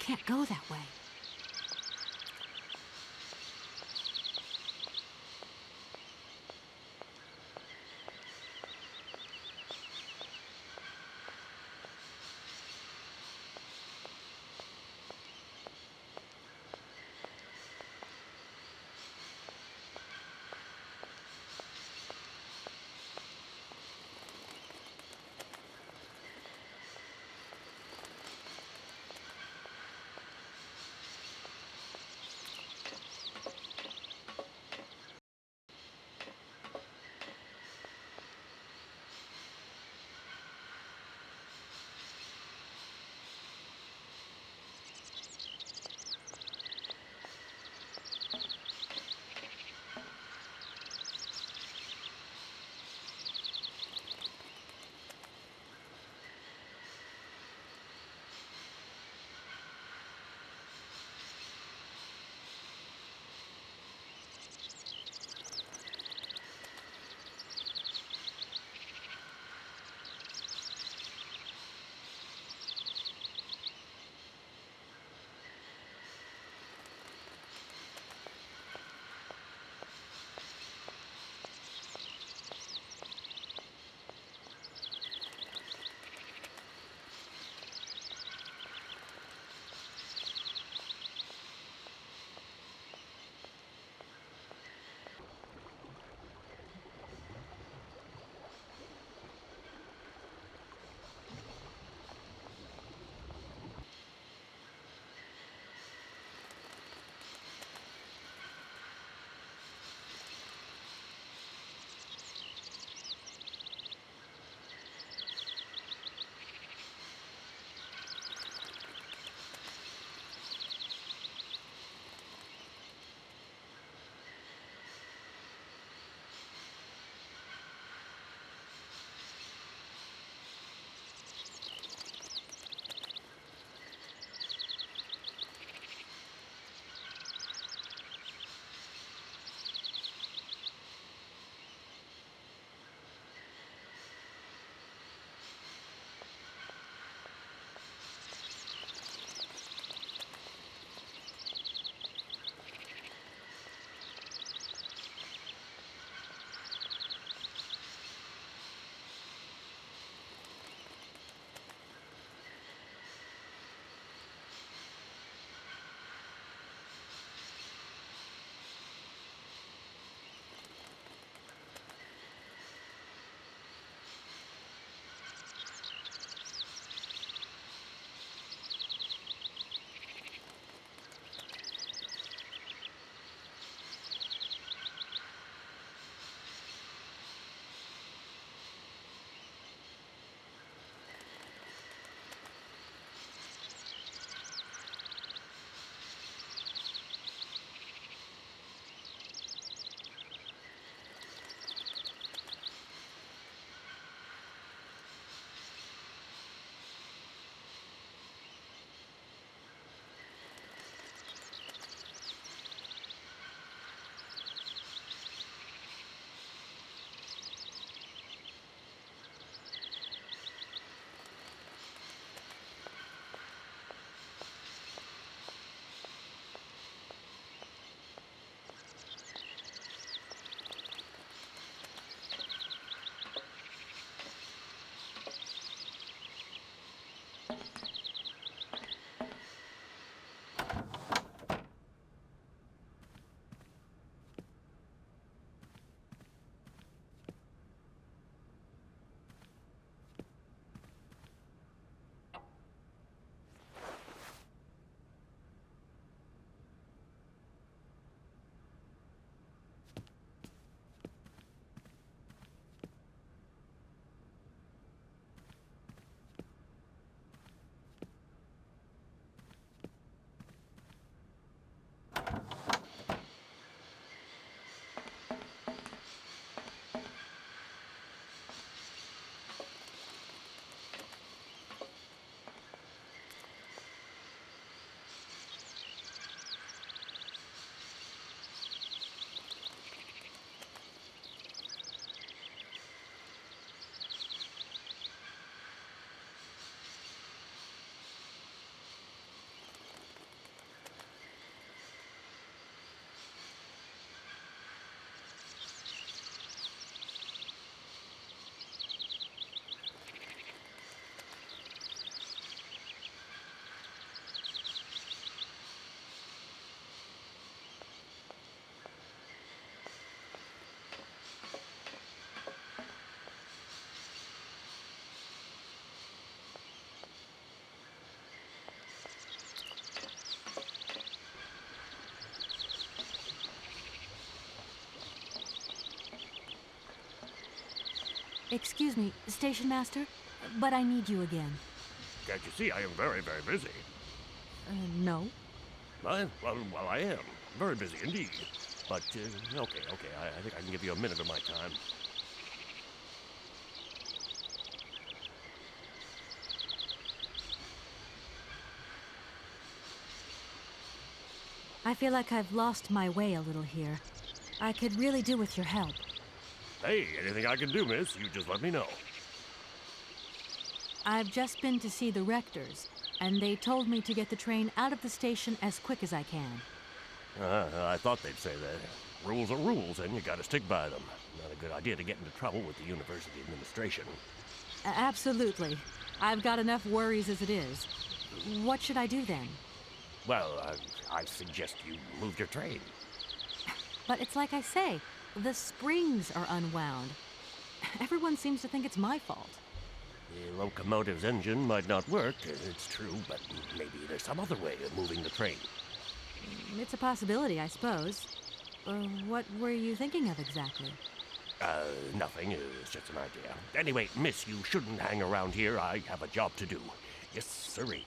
can't go that way. Excuse me, Station Master, but I need you again. Can't you see I am very, very busy? No. Well, I am. Very busy indeed. But, okay, I think I can give you a minute of my time. I feel like I've lost my way a little here. I could really do with your help. Hey, anything I can do, miss, you just let me know. I've just been to see the rectors, and they told me to get the train out of the station as quick as I can. I thought they'd say that. Rules are rules, and you gotta stick by them. Not a good idea to get into trouble with the university administration. Absolutely. I've got enough worries as it is. What should I do then? Well, I suggest you move your train. But it's like I say, the springs are unwound. Everyone seems to think it's my fault. The locomotive's engine might not work, it's true, but maybe there's some other way of moving the train. It's a possibility, I suppose. What were you thinking of exactly? Nothing. It's just an idea. Anyway, miss, you shouldn't hang around here. I have a job to do. Yes, sirree.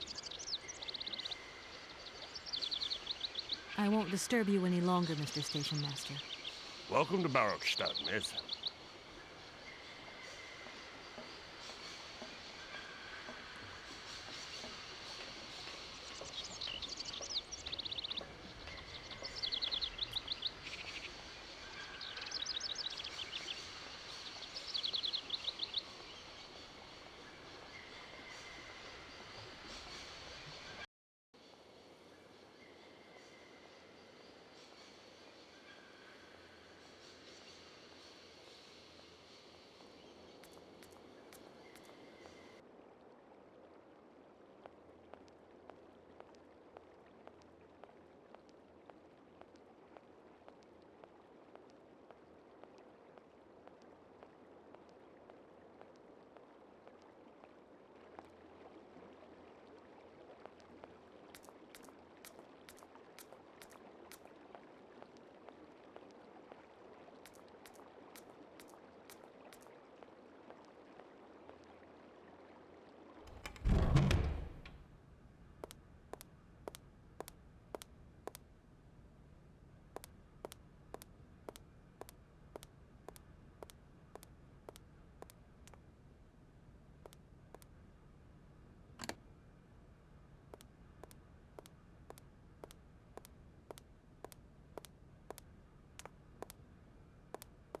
I won't disturb you any longer, Mr. Station Master. Welcome to Barrockstadt, miss.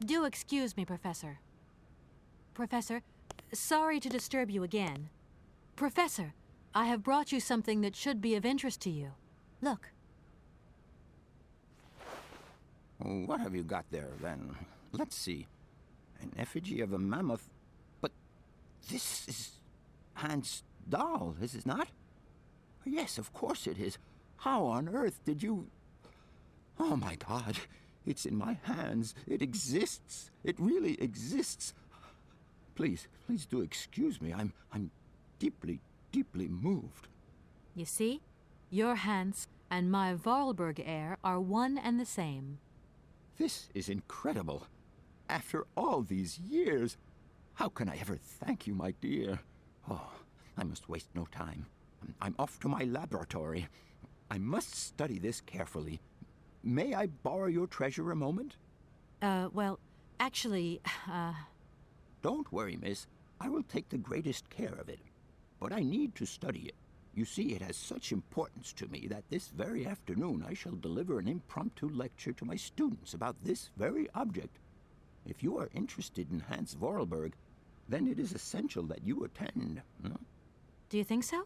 Do excuse me, Professor. Professor, sorry to disturb you again. Professor, I have brought you something that should be of interest to you. Look. What have you got there, then? Let's see. An effigy of a mammoth. But this is Hans' doll, is it not? Yes, of course it is. How on earth did you... Oh, my God. It's in my hands. It exists. It really exists. Please do excuse me. I'm deeply, deeply moved. You see? Your Hans and my Vorarlberg heir are one and the same. This is incredible. After all these years, how can I ever thank you, my dear? Oh, I must waste no time. I'm off to my laboratory. I must study this carefully. May I borrow your treasure a moment? Well, actually, Don't worry, miss. I will take the greatest care of it. But I need to study it. You see, it has such importance to me that this very afternoon I shall deliver an impromptu lecture to my students about this very object. If you are interested in Hans Vorarlberg, then it is essential that you attend. Do you think so?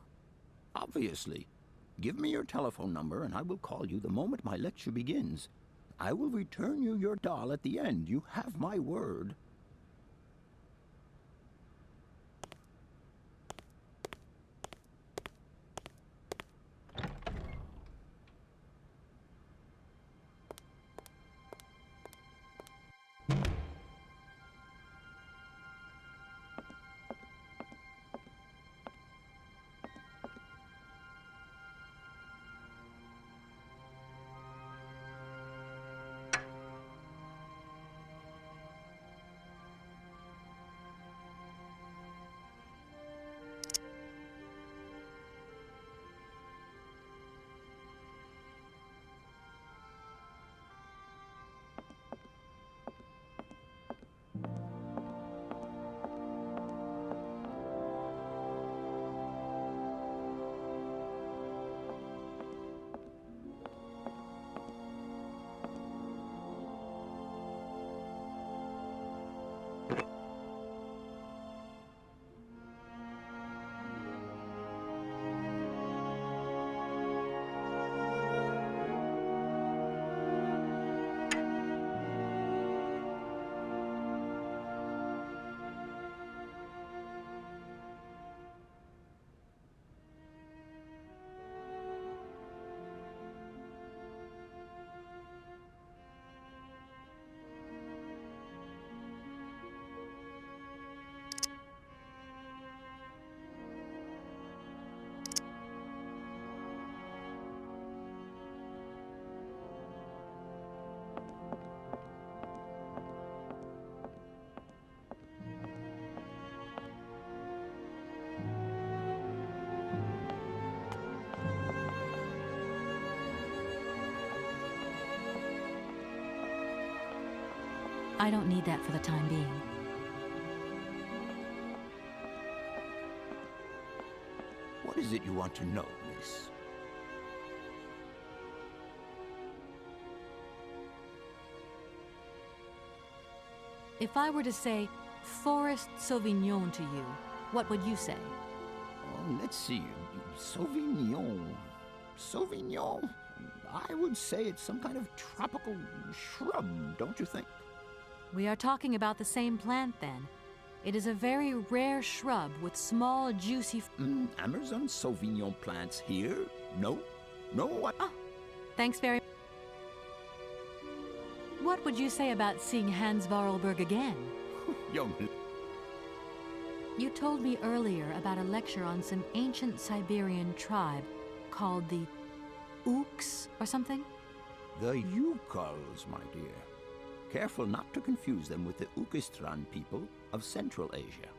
Obviously. Give me your telephone number and I will call you the moment my lecture begins. I will return you your doll at the end. You have my word. I don't need that for the time being. What is it you want to know, miss? If I were to say Forest Sauvignon to you, what would you say? Oh, let's see. Sauvignon. Sauvignon? I would say it's some kind of tropical shrub, don't you think? We are talking about the same plant then. It is a very rare shrub with small, juicy... Amazon Sauvignon plants here? No? No? Oh, thanks very... What would you say about seeing Hans Varlberg again? Young... You told me earlier about a lecture on some ancient Siberian tribe called the Ooks or something? The Yukals, my dear. Careful not to confuse them with the Ukistran people of Central Asia.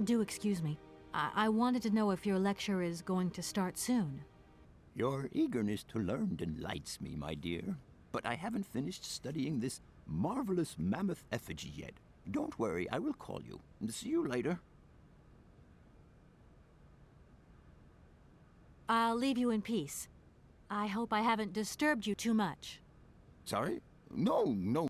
Do excuse me. I wanted to know if your lecture is going to start soon. Your eagerness to learn delights me, my dear. But I haven't finished studying this marvelous mammoth effigy yet. Don't worry, I will call you. See you later. I'll leave you in peace. I hope I haven't disturbed you too much. Sorry? No, no.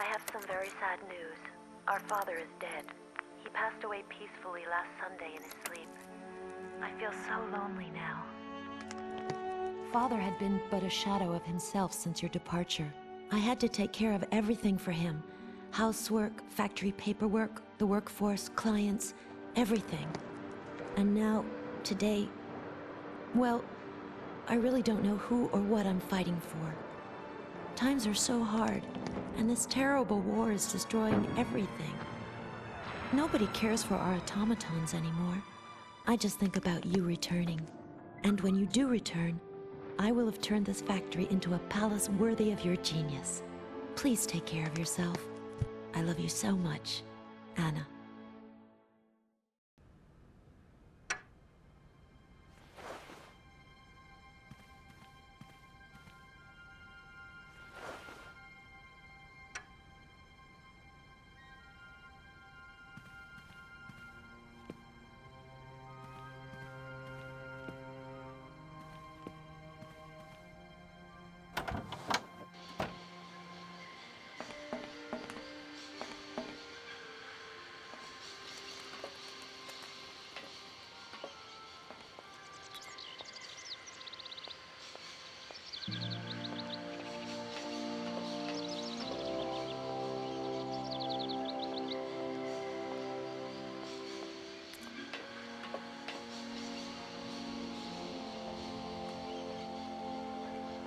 I have some very sad news. Our father is dead. He passed away peacefully last Sunday in his sleep. I feel so lonely now. Father had been but a shadow of himself since your departure. I had to take care of everything for him. Housework, factory paperwork, the workforce, clients, everything. And now, today, well, I really don't know who or what I'm fighting for. Times are so hard, and this terrible war is destroying everything. Nobody cares for our automatons anymore. I just think about you returning. And when you do return, I will have turned this factory into a palace worthy of your genius. Please take care of yourself. I love you so much, Anna.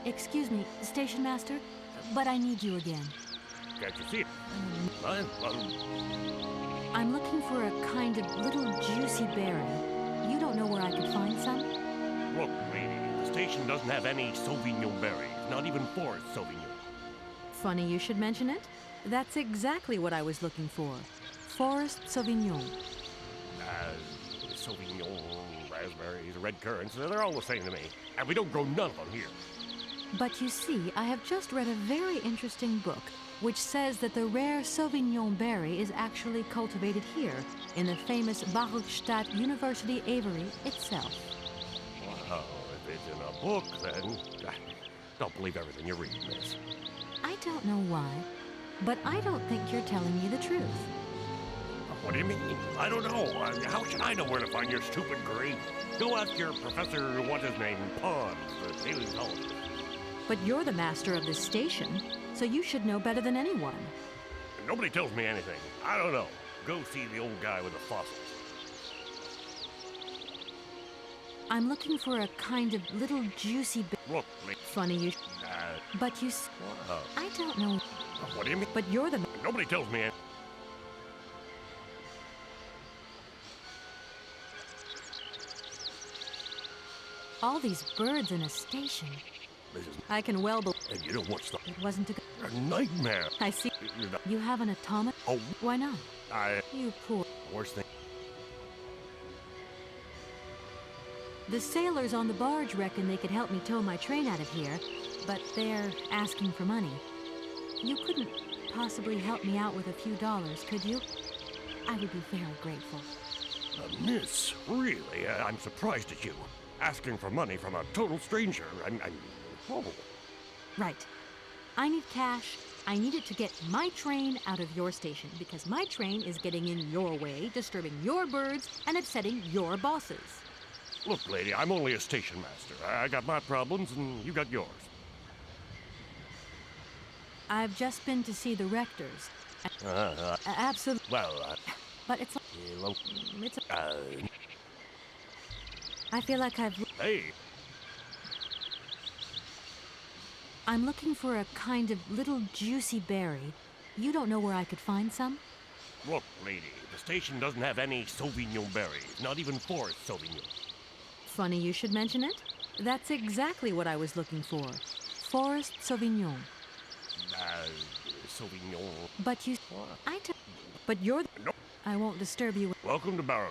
Excuse me, Station Master, but I need you again. Can't you see it? I'm looking for a kind of little juicy berry. You don't know where I could find some? Look, lady, the station doesn't have any Sauvignon berries, not even Forest Sauvignon. Funny you should mention it. That's exactly what I was looking for. Forest Sauvignon. Sauvignon, raspberries, red currants, they're all the same to me. And we don't grow none of them here. But you see, I have just read a very interesting book which says that the rare Sauvignon berry is actually cultivated here in the famous Baruchstadt University aviary itself. Well, if it's in a book, then don't believe everything you read, miss. I don't know why, but I don't think you're telling me the truth. What do you mean? I don't know. How should I know where to find your stupid grade? Go ask your professor, what's his name, Pons, the paleontologist. But you're the master of this station, so you should know better than anyone. Nobody tells me anything. I don't know. Go see the old guy with the fossils. I'm looking for a kind of little juicy Look, please. Funny you... But you... I don't know. What do you mean? But you're the... Nobody tells me anything. All these birds in a station. This is... I can well believe... And you know what's the... It wasn't a... A nightmare. I see. You're not... You have an automaton? Oh. Why not? You poor... Worst thing... The sailors on the barge reckon they could help me tow my train out of here, but they're asking for money. You couldn't possibly help me out with a few dollars, could you? I would be very grateful. Miss, really, I'm surprised at you. Asking for money from a total stranger. Oh. Right. I need cash. I need it to get my train out of your station, because my train is getting in your way, disturbing your birds, and upsetting your bosses. Look, lady, I'm only a station master. I got my problems, and you got yours. I've just been to see the rectors. Absolutely. Well, But it's... hello. It's... I feel like I've... Hey. I'm looking for a kind of little juicy berry. You don't know where I could find some? Look, lady, the station doesn't have any Sauvignon berries, not even Forest Sauvignon. Funny you should mention it. That's exactly what I was looking for. Forest Sauvignon. Sauvignon... But you... But you're... No. I won't disturb you. Welcome to Barrow.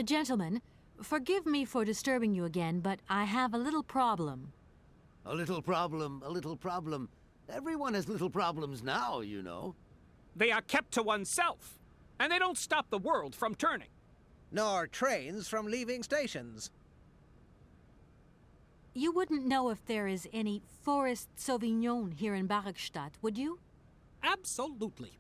Gentlemen, forgive me for disturbing you again, but I have a little problem. A little problem, a little problem. Everyone has little problems now, you know. They are kept to oneself, and they don't stop the world from turning. Nor trains from leaving stations. You wouldn't know if there is any Forest Sauvignon here in Barrackstadt, would you? Absolutely.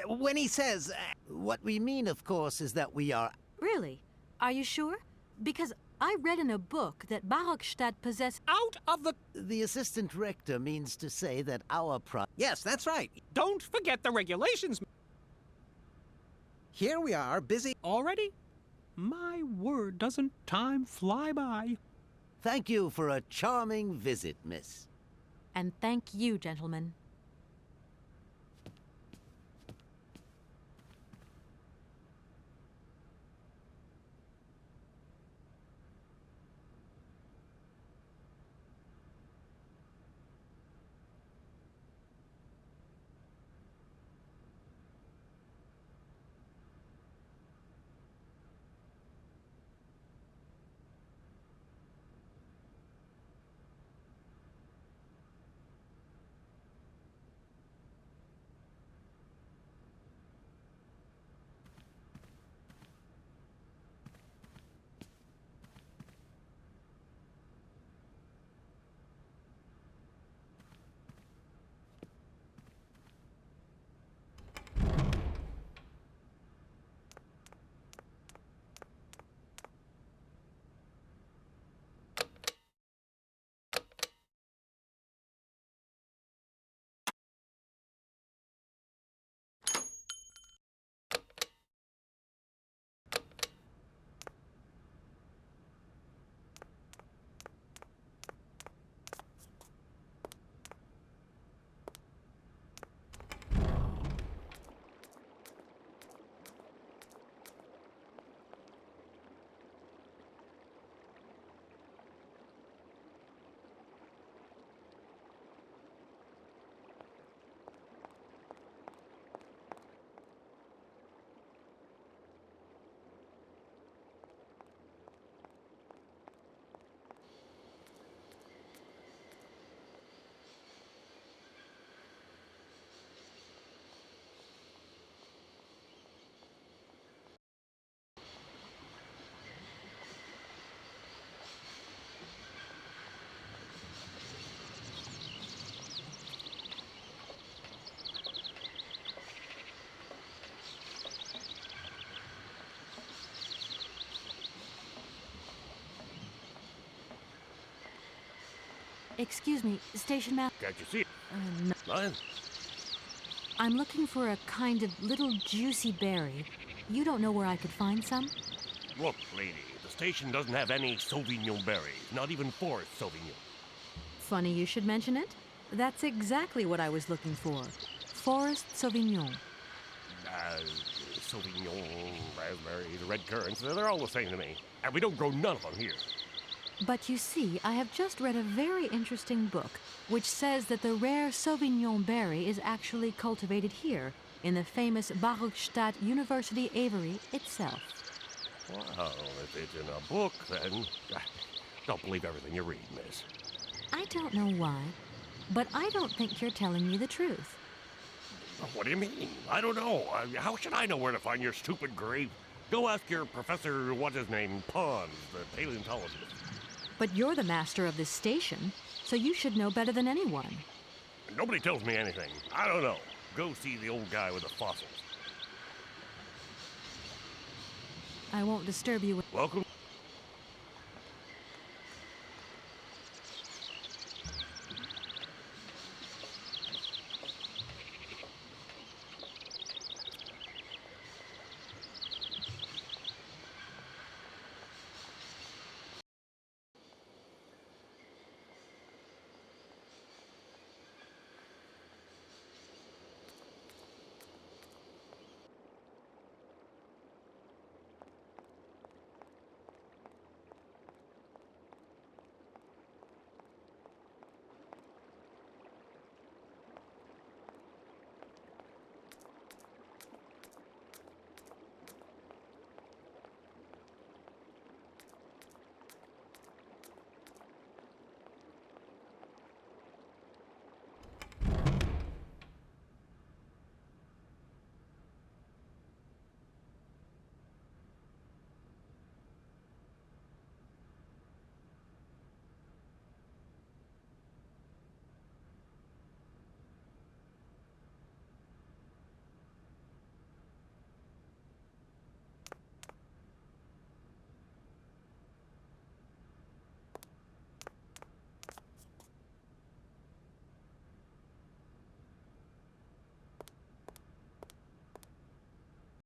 When he says, What we mean, of course, is that we are... Really? Are you sure? Because I read in a book that Barrackstadt possess... Out of the... The assistant rector means to say that our yes, that's right. Don't forget the regulations. Here we are, busy. Already? My word, doesn't time fly by? Thank you for a charming visit, miss. And thank you, gentlemen. Excuse me, station master. Can't you see it? No. Nothing? I'm looking for a kind of little juicy berry. You don't know where I could find some? Look, lady, the station doesn't have any Sauvignon berries, not even Forest Sauvignon. Funny you should mention it. That's exactly what I was looking for. Forest Sauvignon. Sauvignon, raspberries, red currants, they're all the same to me. And we don't grow none of them here. But you see, I have just read a very interesting book which says that the rare Sauvignon berry is actually cultivated here, in the famous Barrackstadt University aviary itself. Well, if it's in a book, then don't believe everything you read, miss. I don't know why, but I don't think you're telling me the truth. What do you mean? I don't know. How should I know where to find your stupid grave? Go ask your professor, what's his name, Pons, the paleontologist. But you're the master of this station, so you should know better than anyone. Nobody tells me anything. I don't know. Go see the old guy with the fossils. I won't disturb you with... Welcome.